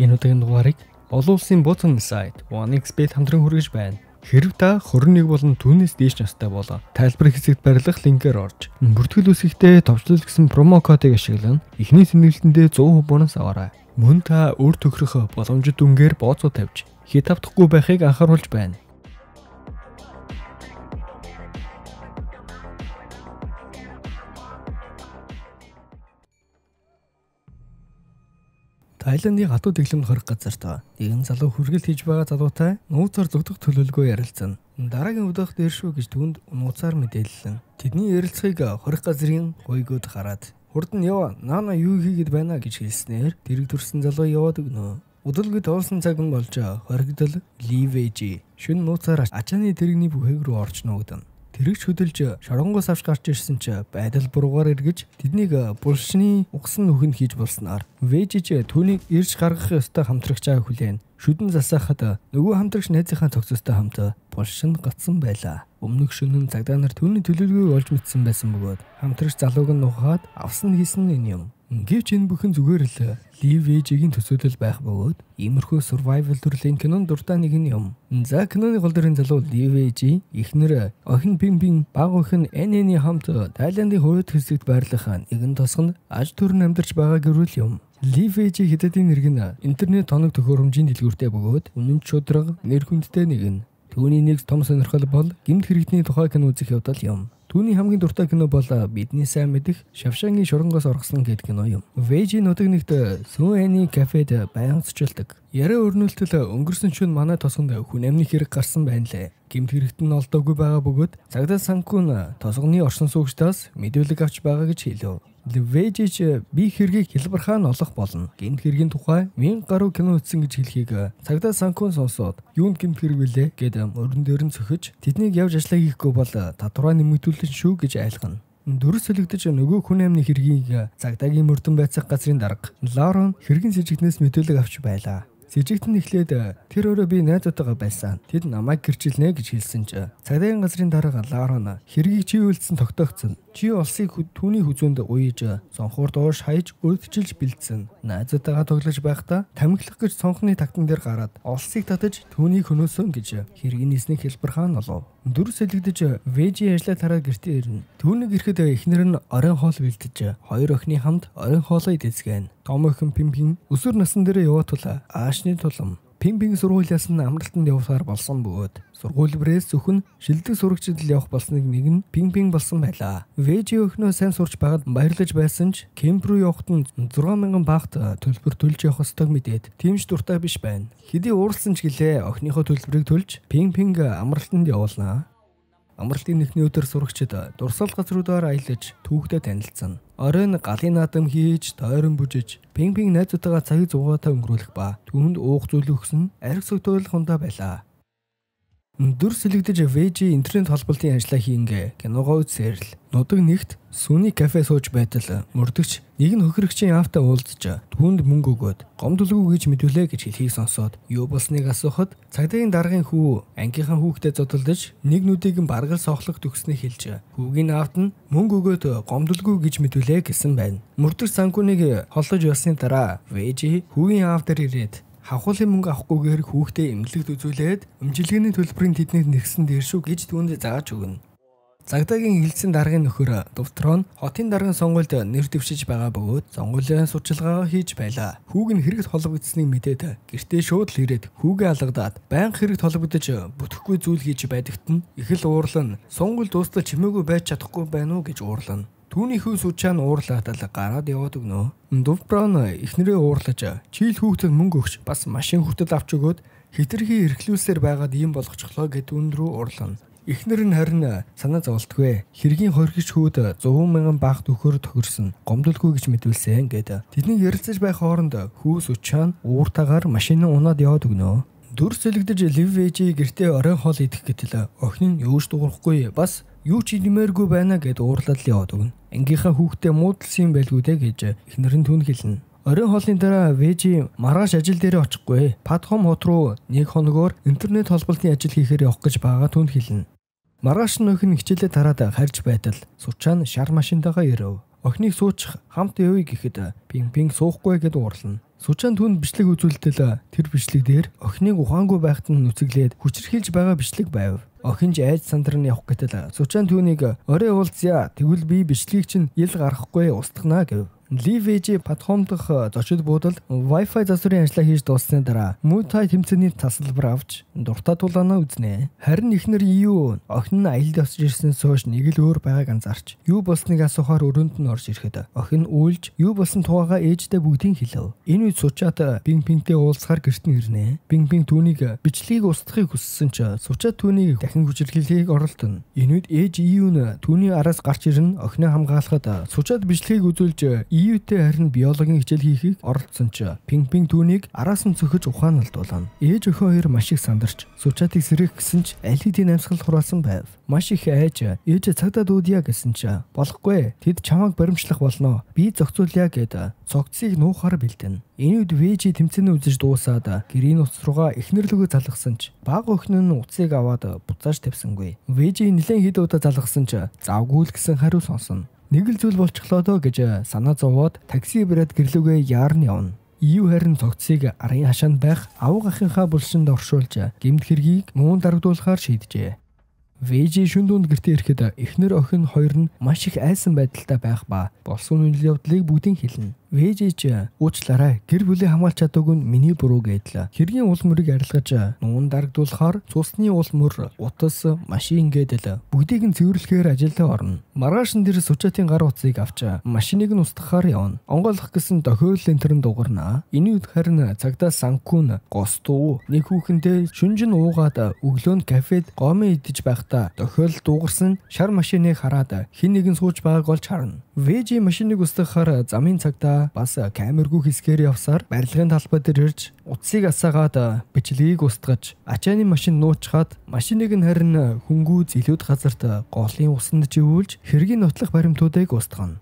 Энэ удаагийн дугаарыг олон улсын бууцан сайт 1xBet хамтран хүргэж байна. Хэрв та 21 болон түүнээс дээш настай бол тайлбар хэсэгт барилгах линкээр орж бүртгэл үсэгтээ товчлол гэсэн промо кодыг ашиглан эхний тэмдэглэлтэндээ 100% бонус аваарай. Мөн та өөр тохирох боломжит дүнгээр бооцоо тавьж хит автахгүй байхыг анхааруулж байна. Тайландын хатуу дэглэм хорих газарт нэгэн залуу хүргэлт хийж байгаа залуутай нууцаар зүгдэх төлөвлөгөө ярилцсан. Дараагийн өдөөх дээр шүү гэж түүнд нууцаар мэдээллэн. Тэдний ярилцлагыг хорих газрын гойгод хараад хурд нь ява наана юу хийгээд байна гэж хэлснээр тэрэг төрсэн залуу яваад өгнө. Удалгүй тоолсон цаг нь болж хоригдол ливэж шүн нууцаар ачааны тэрэгний бүхээг рүү орж нуугдан. Тэрэгч хөдөлж шоронгоос авч гарч ирсэн ч байдал буруугаар эргэж тэднийг булшны угсан нүхэнд хийж болсноор вэжж түүнийг ирж гаргах ёстой хамтрагчаа хүлээн шүдэн засаахад нөгөө хамтрагч найзынхаа цогцостой хамт булшинд гацсан байлаа. Өмнөх шөнө цагдаа нар түүний төлөвлөгөөг олж мэдсэн байсан бөгөөд хамтрагч залууг нь нухаад авсан хийсэн энэ юм. Гэвч энэ бүхэн зүгээр л ливэжийн төсөөлөл байх бөгөөд иймэрхүү survival төрлийн кинон дуртай нэг юм. За киноны гол дүрийн залуу ливэж эхнэр охин Пимпин баг охин Энэний хамт Тайландын хувьд хэсэгт байрлах нэгэн тосгонд аж төрн амьдарч байгаа гэрүүл юм. Ливэж хэдэдийн нэрг нь интернет тоног төхөөрөмжийн дэлгүүртэй бөгөөд үнэн чудраг нэр хүндтэй нэгэн. Түүний нэг том сонирхол бол гэмт хэрэгтний тухай кино үзэх явдал юм. Түүний хамгийн дуртай кино бол бидний сайн мэдих Шавшангийн шоронгоос оргосон гэдэг кино юм. Вэжийн нутаг нэгт Сүүэний кафед байнга цочилдог. Яриа өрнөлтөл өнгөрсөн шөнө манай тосгонд хүн амны хэрэг гарсан байна лээ. Гэмт хэрэгт нь олдоогүй байгаа бөгөөд цагдаа Санкун тосгоны оршин суугчдаас мэдүүлэг авч байгаа гэж хэлв. Вэжж би хэргийг хэлбэрхаа нь олох болно. Гэмт хэргийн тухай 1000 гаруй кино үзсэн гэж хэлхийг цагдаа Санкун сонсоод юунд гэмт хэрэг вүлээ гэд өрн дээр нь цөхөж тэднийг явж ажиллаа хийхгүй бол татвараа нэмэгдүүлэн шүү гэж айлгана. Дөрөс солигдож нөгөө хүн амны хэргийг цагдаагийн мөрдөн байцаах газрын дарга Ларон хэргийн сэжигтнээс мэдүүлэг авч байлаа. Сэжигтэн эхлээд тэр өөрөө би найзуудтайгаа байсан. Тэд намайг гэрчилнэ гэж хэлсэн ч цагдаагийн газрын дарга Ларон хэргийг чи үйлдсэн тогтоогцсон. Чи олсыг түүний хүзүүнд уйж сонхоор доош хаяж өрдчилж бэлдсэн. Найзуудтайгаа тоглож байхдаа тамхилах гэж сонхны тагтан дээр гараад олсыг татаж түүнийг хөнөөсөн гэж хэргийн нийсний хэлбэрхаан олов. Дөрөс солигдож вэжийн ажлаа тараад гэртээ ирнэ. Түүнийг ирэхэд эхнэр нь оройн хоол бэлдэж хоёр охины хамт оройн хоолоо идэзгэн. Том охин Пимпин өсвөр насны дээр яваад тул аашны тулам Пимпин сургуулиас нь амралтанд явахаар болсон бөгөөд сургуулиурээс зөвхөн шилдэг сурагчид л явах болсныг нэг нь Пимпин болсон байлаа. Вэжи өхнөө сайн сурч байгаад баярлаж байсан ч кемп рүү явахад нь 6000 багт төлбөр төлж явах ёстойг мэдээд тиймч дуртай биш байна. Хэдий ууралсан ч гэлээ охиныхоо төлбөрийг төлж Пимпин амралтанд явуулнаа. Амралтын эхний өдөр сурагчид дурсгал газруудаар аялаж түүхтэй танилцсан. Оройн галын наадам хийж, тойрон бүжиж, Пимпин найзуудтайгаа цагийг зугаатай өнгөрүүлэх ба түүнд уух зүйл өгсөн арх согтойлох хундаа байлаа. Дөрс солигдож вэжи интернет холболтын ажлаа хийнгээ киногоо үзсээр л нутаг нэгт Сүний кафе сууж байтал мөрдөгч нэг нь хөхрөгчийн аавтай уулзж түүнд мөнгө өгөөд гомдлгүй гэж мэдүүлээ гэж хэлхийг сонсоод юу болсныг асуухад цагдаагийн даргын хүү ангийнхаа хүүхдэд зодтолдож нэг нүдийг нь баргал сохлох төгснөг хэлж хүүгийн аавд нь мөнгө өгөөд гомдлгүй гэж мэдүүлээ гэсэн байна. Мөрдөгч Санкуныг холдож явсны дараа вэжи хүүгийн аав дээр ирээд хавхуулын мөнгө авахгүйгээр хүүхдээ эмнэлэгт үзүүлээд өмжилгээний төлбөрийн тэднийд нэгсэн дээр шүү гэж түүнд зааж өгнө. Цагдаагийн хэлсэн даргын нөхөр Довтрон хотын даргын сонгуульд нэр дэвшиж байгаа бөгөөд сонгуулийн судалгаа хийж байлаа. Хүүг нь хэрэгт холбогдсныг мэдээд гэртээ шууд л ирээд хүүгээ алгадаад байнга хэрэгт холбогдож бүтэхгүй зүйл хийж байдагт нь их л уурлан сонгуул дуустал чимээгүй байж чадахгүй байна уу гэж уурлана. Түүний хүү сүчаан уурлаатал гараад яваад өгнө. Довтрон эхнэрээ уурлаж чийл хүүхдэд мөнгө өгч бас машин хүртэл авч өгөөд хитрхи эрхлүүлсээр байгаад ийм болгочихлоо гэд үн рүү уурлана. Эхнэр нь харин санаа зовлтгүй. Хэргийн хоригч хүүд 100,000 багт өхөр тохирсон. Гомдлгүй гэж мэдүүлсэн гэд. Тэдний ярилцаж байх хооронд хүү сүчаан ууртаагаар машин унаад яваад өгнө. Дөрс солигдож ливэж гэртээ оройн хоол идэх гэтэл охин нь юуш дуурахгүй бас юу ч нэмээргүй байна гэд уурлаад л яваад өгнө. Ангийнхаа хүүхдээ муудалсан юм байлгүй дээ гэж эхнэр нь түн хэлнэ. Оройн хоолны дараа вэжи маргааш ажил дээр очихгүй. Падхом хот руу нэг хоногоор интернет холболтын ажил хийхээр явах гэж байгаа түн хэлнэ. Маргааш нөхөн хичээлээ тараад харж байтал Сучаан шар машинтайгаа ирэв. Охиныг суучих хамт явъя гэхэд Пинг суухгүй гэд уурлана. Сучаан түүнд бичлэг үзүүлтэл тэр бичлэг дээр охиныг ухаангүй байхад нь нүцэглээд хүчрхийлж байгаа бичлэг байв. Охинж айж сандран явах гэтэл Сучаан түүнийг орой уулзъя. Тэгвэл би бичлэгийг чинь ил гаргахгүй устгана гэв. Ливэж платформ дах зочид буудалд Wi-Fi засварын ажлаа хийж дууссаны дараа Мутай тэмцээний тасалбар авч дуртай тулаанаа үзнэ. Харин ихнэр юу охин нь аялд явж ирснээс хойш нэг л өөр байгааг анзаарч юу болсныг асуухаар өрөөнд нь орж ирэхэд охин уйлж юу болсон тухайгаа ээжтэй бүгдийг хэлв. Энэ үед Сучаат Пингтэй уулзахаар гэрт нь ирнэ. Пинг түүнийг бичлэгийг устгахыг хүссэн ч Сучаат түүнийг дахин хүчирхийлэхийг оролдоно. Энэ үед ээж Юу нь түүний араас гарч ирэн охиноо хамгаалахад Сучаат бичлэгийг үзүүлж Юутэй харин биологийн хичээл хийхийг оролцсон ч Пинг түүнийг араас нь цөхөж ухааналтуулна. Ээж өхөө хоёр маш их сандарч Сучаатыг сэрэх гэсэн ч аль хэдийн амьсгал хураасан байв. Маш их айж ээж цагдаа дуудъя гэсэн ч болохгүй. Тэд чамайг баримтлах болно. Би зохицуулъя гэд цогцсыг нуухаар бэлдэнэ. Энэ үед Вэжи тэмцээний үзэж дуусаад гэрийн утас руугаа эхнэрлөгөө залгасан ч бага охин нь утсыг аваад буцааж тавьсангүй. Вэжи нэлээд хэд удаа залгасан ч завгүй л гэсэн хариу сонсон. Нэг л зүйл болчихлоо доо гэж санаа зовоод такси бариад гэрлүүгээ яарн явна. Юу харин цогцсыг арын хашаанд байх авга ахынхаа булшинд оршуулж гэмт хэргийг муун дарагдуулахаар шийджээ. Вэжи шүндүнд гэртээ ирэхэд эхнэр охин хоёр нь маш их айсан байдалтай байх ба болсон үйл явдлыг бүгдийг хэлнэ. Вэжи ч уучлаарай гэр бүлээ хамгаалж чадаагүй нь миний буруу гэдэл. Хэргийн уул мөрийг арилгаж нуун дарагдуулахаар цусны уул мөр, утас, машин гэдэл бүгдийг нь цэвэрлэхээр ажилдаа орно. Маргааш дээр Сучаатын гар утсыг авч машиныг нь устгахаар явна. Онгойлгох гэсэн тохиоллын тэрэн дугарна. Энэ үед харин цагдаа Санкун гостуу нэг хүүхэндээ шүнжин уугаад өглөөнд кафед гомын идэж байхдаа тохиол дуугарсан шар машиныг хараад хэн нэгэн сууж байгааг олж харна. Вэжи машиныг устгахаар замын цагдаа бас камергүй хэсгээр явсаар барилгын талбай дээр ирж утсыг асаагаад бичлэгийг устгаж ачааны машин нуучгаад машиныг нь харин хөнгүү зилүүд газарт голын усанд живүүлж хэргийн нотлох баримтуудыг устгана.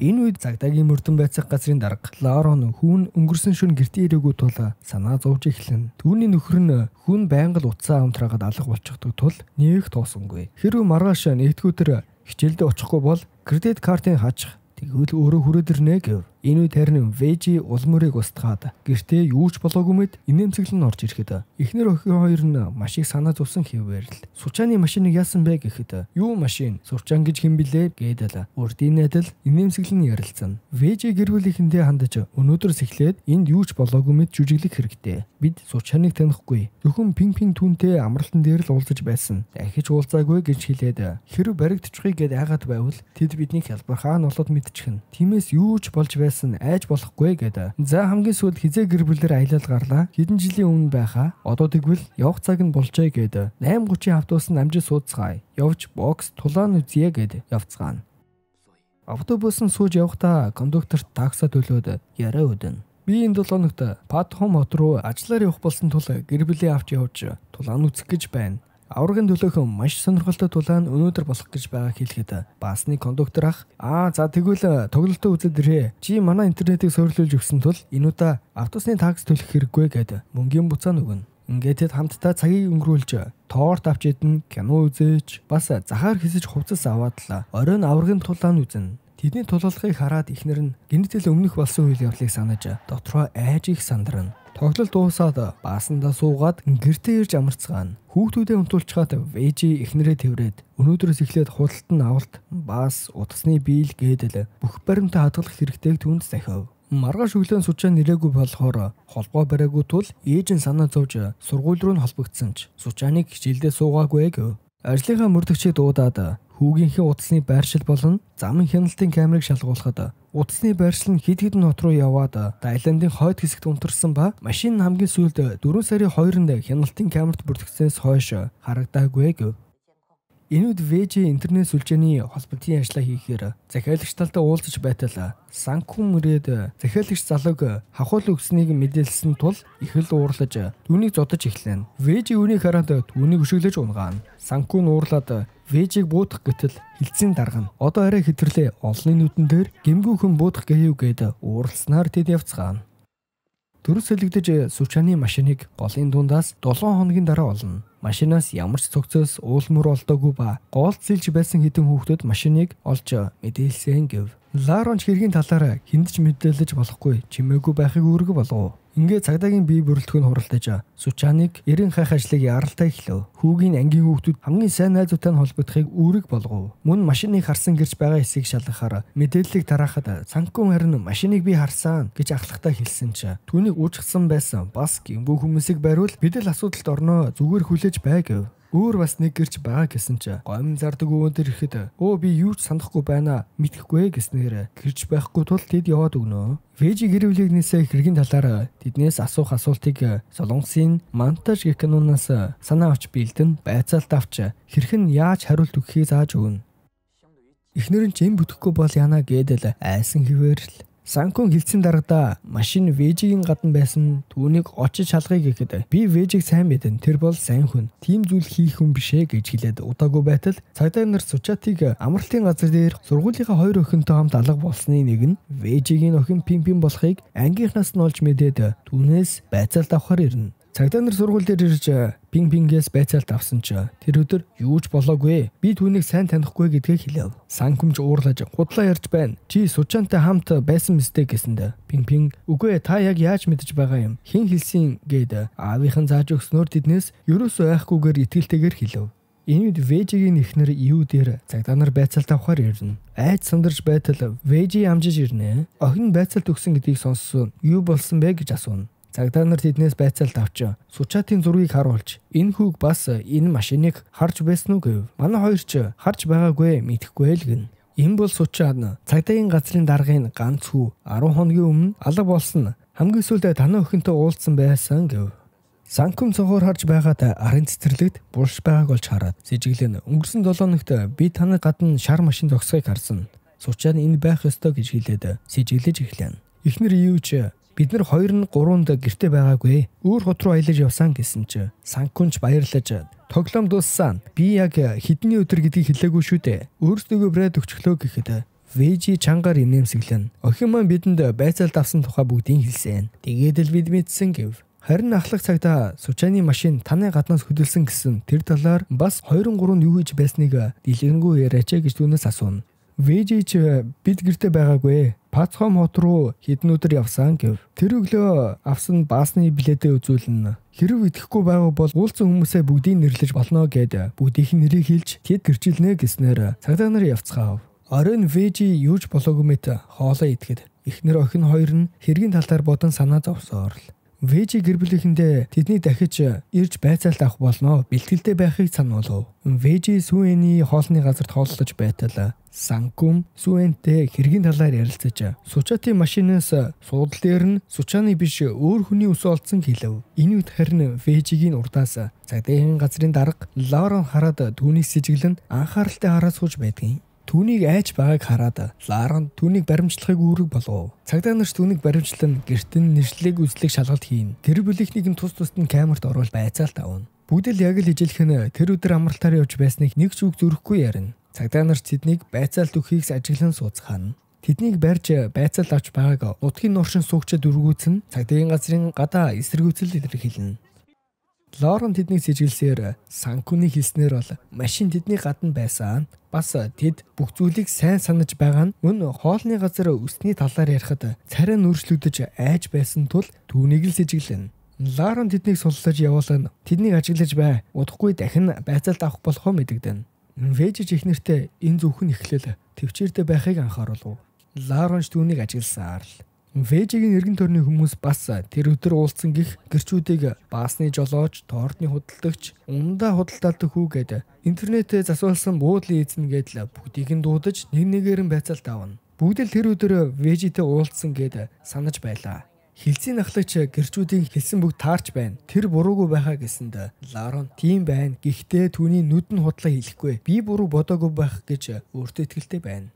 Энэ үед цагдаагийн мөрдөн байцах газрын дарга Ларон хүүн өнгөрсөн шөнө гэртээ ирээгүй тул санаа зовж эхлэн. Түүний нөхөр нь хүүн байнга л утсаа амтраагаад алга болчихдог тул нэг тоосонгүй. Хэрвээ маргааш нэгдүгээр хичээлдээ очихгүй бол кредит картын хаачих тэгвэл өөрөө хүрээд ирнэ гэв. Энэ үед харин Вэжи улмөрийг устгаад гэртээ юу ч болоогүй мэд инээмсэглэн орж ирэхэд эхнэр охин хоёр нь маш их санаа зовсон хэвээр л Сучааны машиныг яасан бэ гэхэд юу машин Сучаан гэж хэн блэ гэдэл урдын найдал инээмсэглэн ярилцсан. Вэжи гэр бүлийнхэндээ хандаж өнөөдрөөс эхлээд энд юу ч болоогүй мэд жүжиглэх хэрэгтэй. Бид Сучааныг танихгүй. Зөвхөн Пинг түүнтэй амралтан дээр л уулзаж байсан. Дахиж уулзаагүй гэж хэлээд хэрв баригдчихъя гэд айгаад байвал тэд биднийг хялбархаа нолоод мэдчихнэ. Тиймээс юу ч болж айж болохгүй гэдэг. За хамгийн сүүлд хизээ гэр бүлээр аялал гарлаа. Хэдэн жилийн өмнө байхаа. Одоо тэгвэл явах цаг нь болжээ гэдэг. 8:30 автобус нь амжиж суудцгаая. Явж бокс тулаан үзье гэд явцгаана. Автобус нь сууж явахдаа кондукторт такса төлөөд яриа өдөн. Би энэ 7 хоногт Патхом хот руу ажиллаар явах болсон тул гэр бүлээ авч явж тулаан үзэх гэж байна. Аврагын төлөөхөн маш сонирхолтой тулаан өнөөдөр болох гэж байгааг хэлэхэд баасны кондуктор ах за тэгвэл тоглолтоо үзээд ирээ. Чи манай интернетийг суйрлуулж өгсөн тул энэ удаа автобусны такс төлөх хэрэггүй гэд мөнгөний буцаа нөгөн. Ингээд тэд хамтдаа цагийг өнгөрүүлж торт авч идэн кино үзэж бас захаар хэсэж хувцас аваад л оройн аврагын тулаан үзнэ. Тэдний тулалхыг хараад ихнэр нь гинэтэл өмнөх болсон үйл явдлыг санаж дотроо айж их сандарна. Тоглолт дуусаад баасандаа суугаад гэртээ ирж амарцгаана. Хүүхдүүдээ унтуулчихад Вэжи эхнэрээ тэврээд өнөөдрөөс эхлээд худалдан авалт, баас, утасны бийл гэдэл бүх баримтаа хадгалах хэрэгтэйг түнд захив. Маргааш өглөө Сучаан нэрээгүй болохоор холбоо бариагүй тул ээж нь санаа зовж сургууль руу нь холбогдсон ч Сучааныг хичээлдээ суугаагүй гэв. Ажлынхаа мөрдөгчийг дуудаад хүүгийнхээ утасны байршил болон замын хяналтын камерыг шалгуулахад утасны байршил нь хэд хэдэн хот руу яваад Таиландын хойд хэсэгт унтарсан ба машин нь хамгийн сүүлд 4 сарын 2-нд хяналтын камерт бүртгэснээс хойш харагдаагүй гэв. Энэ үед Вэжи интернет сүлжээний холбогдын ажлаа хийхээр захиалагч талдаа уулзаж байтал Санкун мөрөөд захиалагч залууг хахуул өгснийг мэдээлсэн тул их л уурлаж түүнийг зодож эхлэв. Вэжи үүнийг хараад түүнийг өшөглөж унгаана. Санкун уурлаад Вэжиг буудах гэтэл хилцэн даргана. Одоо арай хэтэрлээ олонний нүдэн дээр гэмгүүхэн буудах гээв гээд ууралснаар тэд явцгаана. Дөрөс солигдож Сучааны машиныг голын дундаас 7 хоногийн дараа олно. Машинаас ямар ч цогцос уул мөр олдоогүй ба гоолд сэлж байсан хэдэн хүүхдүүд машиныг олж мэдээлсэн гэв. Ларонч хэргийн талаар хүнд ч мэдээлж болохгүй чимээгүй байхыг үүрэг болгов. Ингээд цагдаагийн бие бүрэлдэхүүн хуралдаж Сучааныг эрен хайх ажлыг яралтай эхлэв. Хүүгийн ангийн хүүхдүүд хамгийн сайн найзуутай нь холбогдохыг үүрэг болгов. Мөн машиныг харсан гэрч байгаа эсийг шалгахаар мэдээллийг тараахад Санкун харин машиныг би харсан гэж ахлахтаа хэлсэн ч түүнийг уужчихсан байсан. Бас гинбүү хүмүүсийг бариул бид л асуудалд орноо зүгээр хүлээж бай гэв. Өөр бас нэг гэрч байгаа гэсэн ч гомн зардаг өвөндөр ирэхэд би юу ч санахгүй байна мэдхгүй гэснээр гэрч байхгүй тул тэд яваад өгнө. Вэжи гэр бүлийнхнээс хэргийн талаар тэднээс асуух асуултыг Солонгосын монтаж гэх киноноос санаа авч бэлдэн байцаалт авч хэрхэн яаж хариулт өгөхийг зааж өгнө. Эхнэр нь ч юм бүтэхгүй бол яана гэдэл айсан хിവэрл. Санкун хилцэн дарагдаа машин Вэжигийн гадна байсан түүнийг очиж шалгая гэхэд би Вэжиг сайн мэдэн тэр бол сайн хүн. Тим зүйл хийх хүн бишээ гэж хэлээд удаагүй байтал цагдаа нар Сучаатыг амралтын газар дээр сургуулийнхаа хоёр охинтой хамт алга болсны нэг нь Вэжигийн охин Пимпин болохыг ангийнхнаас нь олж мэдээд түүнээс байцаалт авахар ирнэ. Цагдаа нар сургууль дээр ирж Пимпингээс байцаалт авсан ч тэр өдөр юу ч болоогүй. Би түүнийг сайн танихгүй гэдгийг хэлэв. Санкумж уурлаж худлаа ярьж байна. Чи Сучаантай хамт байсан мэт гэсэнд Пимпинг үгүй та яг яаж мэдэж байгаа юм? Хэн хэлсэн гээд аавынхан зааж өгснөөр тэднээс ерөөсөө айхгүйгээр итгэлтэйгээр хэлэв. Энэ үед Вэжигийн эхнэр юу дээр цагдаа нар байцаалт авахар ирнэ. Айд сандарч байтал Вэжи амжиж ирнэ. Охин байцаалт өгсөн гэдгийг сонссон. Юу болсон бэ гэж асууна. Цагдаа нар тэднээс байцаалт авч Сучаатын зургийг харуулж энэ хүүг бас энэ машиныг харж байсан уу гэв. Манай хоёр ч харж байгаагүй мэдэхгүй л гин. Энэ бол Сучаан цагдаагийн газрын даргын ганц хүү 10 хоногийн өмнө алга болсон. Хамгийн сүүлдээ танай охинтой уулзсан байсан гэв. Санкум цогоор харж байгаад арын цэцэрлэгт булш байгааг олж хараад сэжиглэн өнгөрсөн 7 хоногт би танай гадна шар машин зогсохыг харсан. Сучаан энэ байх ёстой гэж хэлээд сэжиглэж эхлэв. Эхнэр юу ч бид нар 2 нь 3-нд гэртээ байгаагүй. Өөр хот руу аялаж явсан гэсэн ч Санкунч баярлаж тоглоом дууссан. Би яг хэдний өдөр гэдгийг хэлээгүй шүү дээ. Өөрсдөө брэд өгчлөө гэхэд Вэжи чангаар инээмсэглэн охин маань бидэнд байцаалт авсан тухай бүгдийг хэлсэн. Тэгээд л бид мэдсэн гэв. Харин ахлах цагта Сучааны машин танай гаднаас хөдөлсөн гэсэн тэр талаар бас 2-3 юу хийж байсныг дэлгэрэнгүй яриач гэж түүнээс асууна. Вэжи ч бид гэртээ байгаагүй. Пацхом хот руу хэдэн өдөр явсан гэв. Тэр өглөө авсан баасны билетээ үзүүлнэ. Хэрэг идэхгүй байгаа бол уулзсан хүмүүсээ бүгдийг нэрлэж болно гэд бүгдийнх нь нэрийг хэлж тэд гэрчилнэ гэснээр цагдаа нар явцгаав. Оройн Вэжи юуж болоогүй мэт хоолоо идэхэд эхнэр охин хоёр нь хэргийн талаар бодон санаа зовсоор л. Вэжи гэр бүлийнхэндээ тэдний дахиж ирж байцаалт авах болно бэлтгэлтэй байхыг сануулв. Вэжи Сүүэний хоолны газарт хооллож байтал Санкум Сүүэнтэй хэргийн талаар ярилцаж Сучаатын машинаас суудал дээр нь Сучааны биш өөр хүний ус олдсон хэлв. Энэ үед харин Вэжигийн урдаас цагдаагийн газрын дарга Лорон хараад түүнийг сэжиглэн анхааралтай хараад сууж байдгийн. Түүнийг айж байгааг хараад Ларан түүнийг баримтлахыг үүрэг болгов. Цагдаа нарт түүнийг баримтлан гэртэн нэршлиг үзлэг шалгалт хийн. Гэр бүлийнхнийг нь тус тусад нь камерт оруул байцаалт авна. Бүгд л яг л ижилхэн тэр өдөр амралтаар явж байсныг нэг ч үг зөрөхгүй ярина. Цагдаа нарт тэднийг байцаалт өгөхийг ажиглан сууцгаана. Тэднийг барьж байцаалт авч байгааг нутгийн нууршин суугчид өргүүцэн цагдаагийн газрын гадаа эсэргүүцэл илэрхийлнэ. Лорен тэднийг сэжиглсээр Санкуны хэлснээр бол машин тэдний гадна байсан. Бас тэд бүх зүйлийг сайн санаж байгаа нь мөн хоолны газар өсний талаар ярихад царай нүрслэгдэж айж байсан тул түүнийг л сэжиглэнэ. Лорен тэднийг суллаж явуулна. Тэднийг ажиглаж бай. Удахгүй дахин байцаалт авах болохоо мэдэгдэнэ. Вэжи ихнэртэй энэ зөвхөн эхлэл төвчээртэй байхыг анхааруулв. Лорен ч түүнийг ажигласаар л. Вэжигийн эргэн тойрны хүмүүс бас тэр өдөр уулзсан гих гэрчүүдийг баасны жолооч, тордны худалдагч, ундаа худалдаалдаг хүүгээд интернетээ засуулсан буудлын эзэн гэдэл бүгдийг нь дуудаж нэг нэгээр нь байцаалт авна. Бүгд л тэр өдөр Вэжитэй уулзсан гэд санаж байлаа. Хилцийн ахлагч гэрчүүдийн хэлсэн бүгд таарч байна. Тэр буруугүй байхаа гэсэнд Лорен тийм байна. Гэхдээ түүний нүд нь худлаа хэлэхгүй. Би буруу бодоогүй байх гэж өөртөө итгэлтэй байна.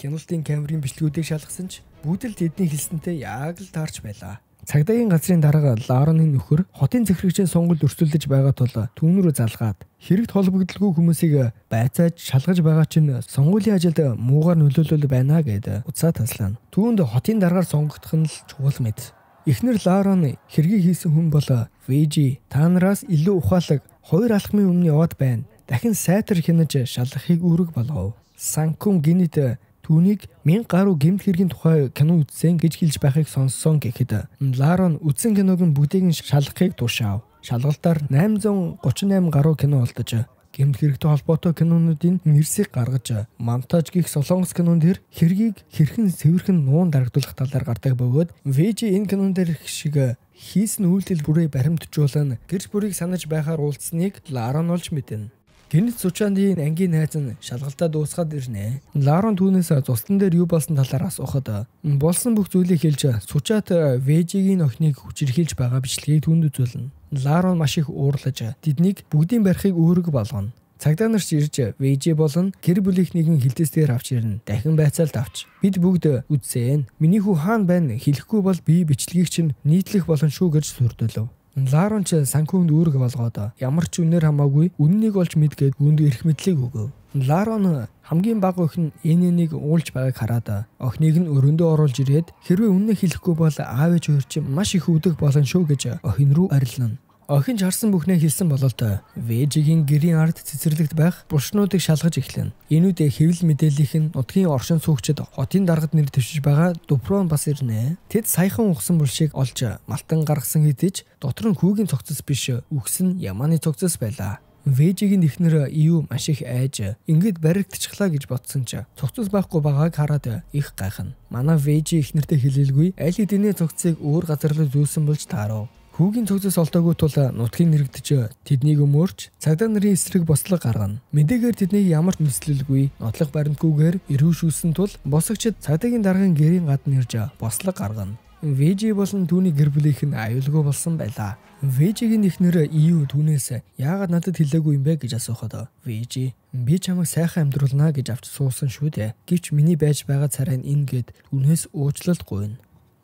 Кинолтын камерын бичлэгүүдийг шалгасан ч бүгд л тэдний хэлсэнтэй яг л таарч байлаа. Цагдаагийн газрын дарга Лоренны нөхөр хотын захирагчийн сонгуульд өрсөлдөж байгаа тул түүн рүү залгаад хэрэгт холбогдлгүй хүмүүсийг байцааж шалгаж байгаа чинь сонгуулийн ажилд муугар нөлөөлөл байна гэд уцаа таслана. Түүнд хотын даргаар сонгогдох нь л чухал мэт. Эхнэр Ларон хэргийг хийсэн хүн бол Вэжи та нараас илүү ухаалаг 2 алхмын өмнө яваад байна. Дахин сайтар хянаж шалгахыг үүрэг болгов. Санкун гинэд түүнийг 1000 гаруй гэмт хэргийн тухай кино үзсэн гэж хэлж байхыг сонссон гэхэд Ларон үзсэн киног нь бүгдийг нь шалгахыг тушаав. Шалгалтаар 838 гаруй кино олдож гэмт хэрэгтэй холбоотой кинонуудын нэрсийг гаргаж монтаж гих солонгос кинон дэр хэргийг хэрхэн цэвэрхэн нуун дарагдуулах талаар гардаг бөгөөд Вэжи энэ кинон дэр шиг хийсэн үйлдэл бүрээ баримтжуулан гэрч бүрийг санаж байхаар уулзсныг Ларон олж мэднэ. Гинэт Сучааны ангийн найз нь шалгалтаа дуусгаад ирнэ. Ларон түүнээс цусtan дээр юу болсон талаар асуухад болсон бүх зүйлийг хэлж Сучаат Вэжигийн охиныг хүчирхийлж байгаа бичлэгийг түүнд үзүүлнэ. Ларон маш их уурлаж тэднийг бүгдийн барихыг үүрэг болгоно. Цагдаа нарч ирж Вэжи болон гэр бүлийнхнийг хилтэсээр авч ирнэ. Дахин байцаалд авч бид бүгд үзсэн. Миний хүү хаана байна хэлэхгүй бол би бичлэгийг чинь нийтлэх болно шүү гэж сүрдүүлв. Ларон ч санкунд үүрэг болгоод ямар ч үнээр хамаагүй үннийг олж мэдгээд үүнд эрх мэдлийг өгөв. Ларон хамгийн бага охин энэнийг уулж байгааг хараад охиныг нь өрөөндөө оруулж ирээд хэрвээ үннийг хэлэхгүй бол аав ээж хоёр чинь маш их өвдөх болно шүү гэж охин руу арилна. Охин ч харсан бүхнээ хэлсэн бололтой Вэжигийн гэрийн ард цэцэрлэгт байх булшнуудыг шалгаж эхлэв. Энүүд хэвлэл мэдээллийнх нь нутгийн оршин суугчид хотын даргад нэр дэвшиж байгаа Дупрон бас ирнэ. Тэд саяхан ухсан булшийг олж малтан гаргасан хэдий ч дотор нь хүүгийн цогцос биш үхс нь ямааны цогцос байлаа. Вэжигийн эхнэр Ию маш их айж ингээд баригдчихлаа гэж бодсон ч цогцос байхгүй байгааг хараад их гайхна. Манай Вэжи эхнэртэй хэлэлгүй аль хэдийн цогцыг өөр газар руу зүүлсэн болж таарав. Хүүгийн цогцос олдоогүй тул нутгийн нэрэгдэж тэднийг өмөрч цагдаа нарын эсрэг бослог гаргана. Мэдээгээр тэднийг ямар ч мэдлэлгүй нотлох баримтгүйгээр эрүүшүүлсэн тул босгочд цагдаагийн даргын гэрийн гадна ирж бослог гаргана. Вэжи болон түүний гэр бүлийнх нь аюулгүй болсон байлаа. Вэжигийн эхнэр Ию түүнээс яагаад надад хэлээгүй юм бэ гэж асуухад Вэжи би чамайг сайхан амьдруулна гэж авч суусан шүү дээ. Гэвч миний байж байгаа царай нь ингээд түүнээс уучлалт гуйна.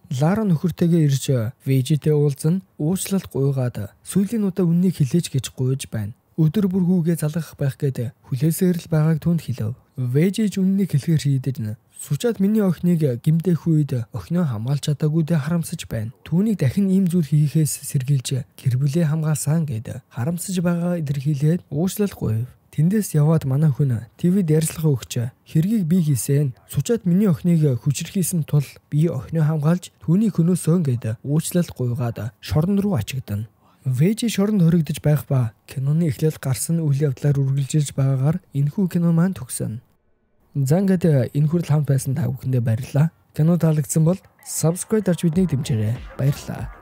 Ларон нөхөртэйгээ ирж Вэжитэй уулзан уучлалт гуйгаад сүүлийн удаа үннийг хэлээч гэж гуйж байна. Өдөр бүр хүүгээ залгах байх гээд хүлээсээр л байгааг түнд хэлв. Вэжи ч үннийг хэлэхээр шийдэж Сучаат миний охиныг гимдэх үед охиноо хамгаалж чадаагүйдээ харамсаж байна. Түүнийг дахин ийм зүйл хийхээс сэргийлж гэр бүлээ хамгаалсан гэд харамсаж байгаа илэрхийлээд уучлалт гуйв. Тэндээс яваад манай хүн ТV-д ярилцлага өгч хэргийг би хийсэн. Сучаат миний охиныг хүчирхийлсэн тул би охиноо хамгаалж түүний хөнөөсөн гэд уучлалт гуйгаад шорон руу ачигдана. Вэжи шоронд хоригдож байх ба киноны эхлэл гарсан үйл явдлаар үргэлжилж байгаагаар энэхүү кино маань төгсөнө. Зангад энэ хүрэл хамт байсан та бүхэндээ баярлалаа. Кино таалагдсан бол subscribe дарж биднийг дэмжээрэй. Баярлалаа.